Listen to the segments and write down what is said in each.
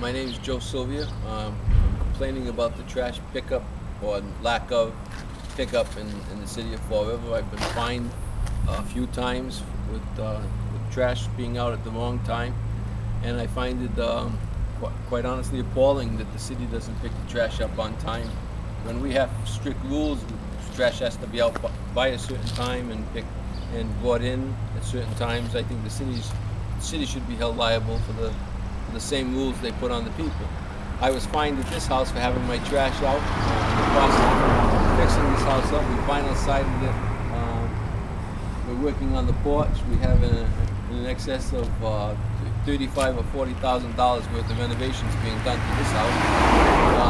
My name is Joe Sylvia. I'm complaining about the trash pickup or lack of pickup in the city of Fall River. I've been fined a few times with trash being out at the wrong time, and I find it quite honestly appalling that the city doesn't pick the trash up on time. When we have strict rules, trash has to be out by a certain time and brought in at certain times. I think the city should be held liable for the same rules they put on the people. I was fined at this house for having my trash out. In the process of fixing this house up, we vinyl sided it. We're working on the porch. We have in excess of $35,000 or $40,000 worth of renovations being done to this house.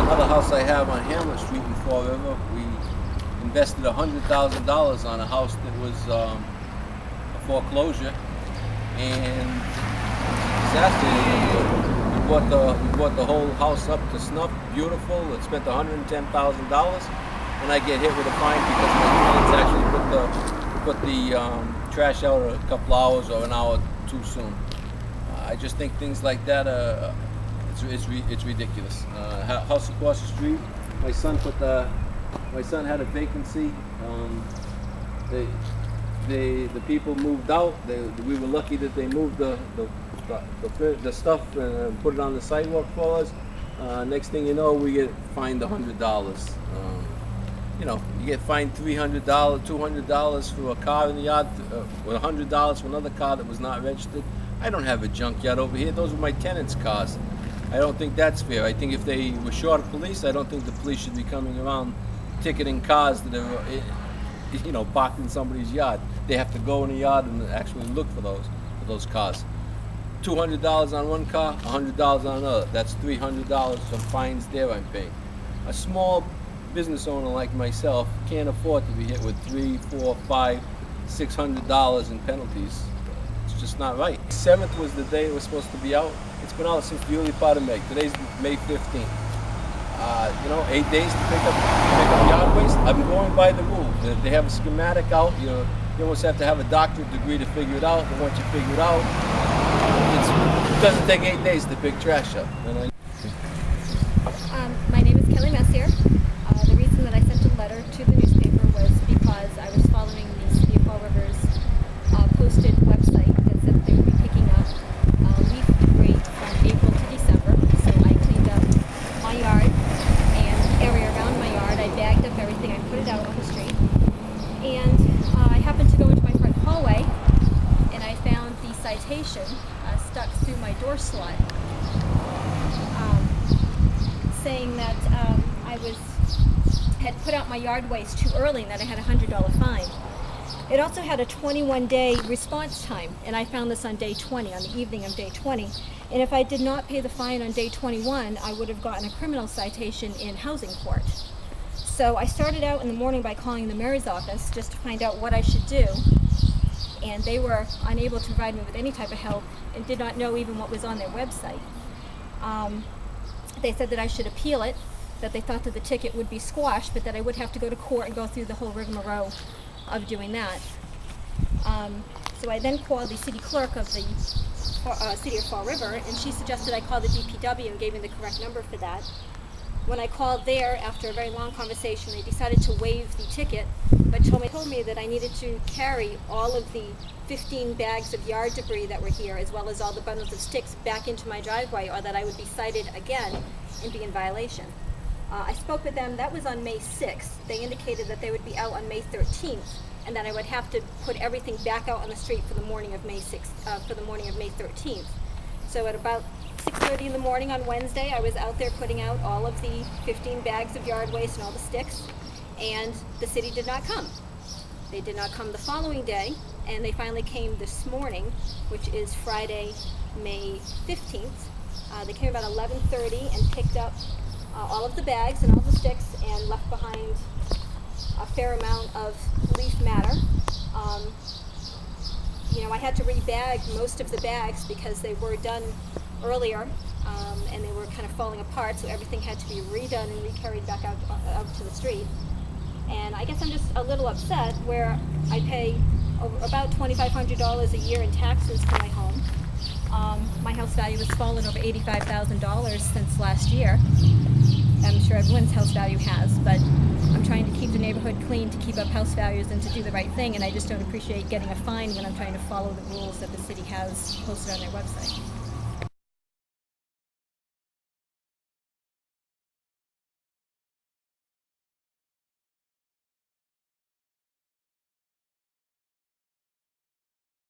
Another house I have on Hamlet Street in Fall River, we invested $100,000 on a house that was a foreclosure, and disaster. We bought the whole house up to snuff, beautiful. It spent $110,000, and I get hit with a fine because my tenants actually put the trash out a couple hours or an hour too soon. I just think things like that it's ridiculous. House across the street, my son had a vacancy. The people moved out. We were lucky that they moved the stuff and put it on the sidewalk for us. Next thing you know, we get fined $100. You get fined $300, $200 for a car in the yard, with $100 for another car that was not registered. I don't have a junkyard over here. Those were my tenants' cars. I don't think that's fair. I think if they were short of police, I don't think the police should be coming around ticketing cars that are parked in somebody's yard. They have to go in the yard and actually look for those cars. $200 on one car, $100 on another. That's $300 of fines there I'm paying. A small business owner like myself can't afford to be hit with $300, $400, $500, $600 in penalties. It's just not right. 7th was the day it was supposed to be out. It's been out since the early part of May. Today's May 15th. 8 days to pick up yard waste. I'm going by the rules. They have a schematic out. You almost have to have a doctorate degree to figure it out. But once you figure it out, it doesn't take 8 days to pick trash up. My name is Kelly Messier. The reason that I sent a letter to the newspaper was because I was following the City of Fall River's posted website that said that they would be picking up leaf debris from April to December. So I cleaned up my yard and the area around my yard. I bagged up everything. I put it out on the street. And I happened to go into my front hallway and I found the citation stuck through my door slot, saying that I had put out my yard waste too early and that I had a $100 fine. It also had a 21-day response time, and I found this on day 20, on the evening of day 20. And if I did not pay the fine on day 21, I would have gotten a criminal citation in housing court. So I started out in the morning by calling the mayor's office just to find out what I should do. And they were unable to provide me with any type of help and did not know even what was on their website. They said that I should appeal it, that they thought that the ticket would be squashed, but that I would have to go to court and go through the whole rigmarole of doing that. So I then called the city clerk of the City of Fall River, and she suggested I call the DPW and gave me the correct number for that. When I called there, after a very long conversation, they decided to waive the ticket, but told me that I needed to carry all of the 15 bags of yard debris that were here, as well as all the bundles of sticks, back into my driveway, or that I would be cited again and be in violation. I spoke with them. That was on May 6th. They indicated that they would be out on May 13th, and that I would have to put everything back out on the street for the morning of May 13th. So at about 6:30 in the morning on Wednesday, I was out there putting out all of the 15 bags of yard waste and all the sticks, and the city did not come. They did not come the following day, and they finally came this morning, which is Friday, May 15th. They came about 11:30 and picked up all of the bags and all the sticks and left behind a fair amount of leaf matter. I had to rebag most of the bags because they were done earlier, and they were kind of falling apart, so everything had to be redone and recarried back out to the street. And I guess I'm just a little upset where I pay about $2,500 a year in taxes for my home. My house value has fallen over $85,000 since last year. I'm sure everyone's house value has, but I'm trying to keep the neighborhood clean, to keep up house values, and to do the right thing, and I just don't appreciate getting a fine when I'm trying to follow the rules that the city has posted on their website.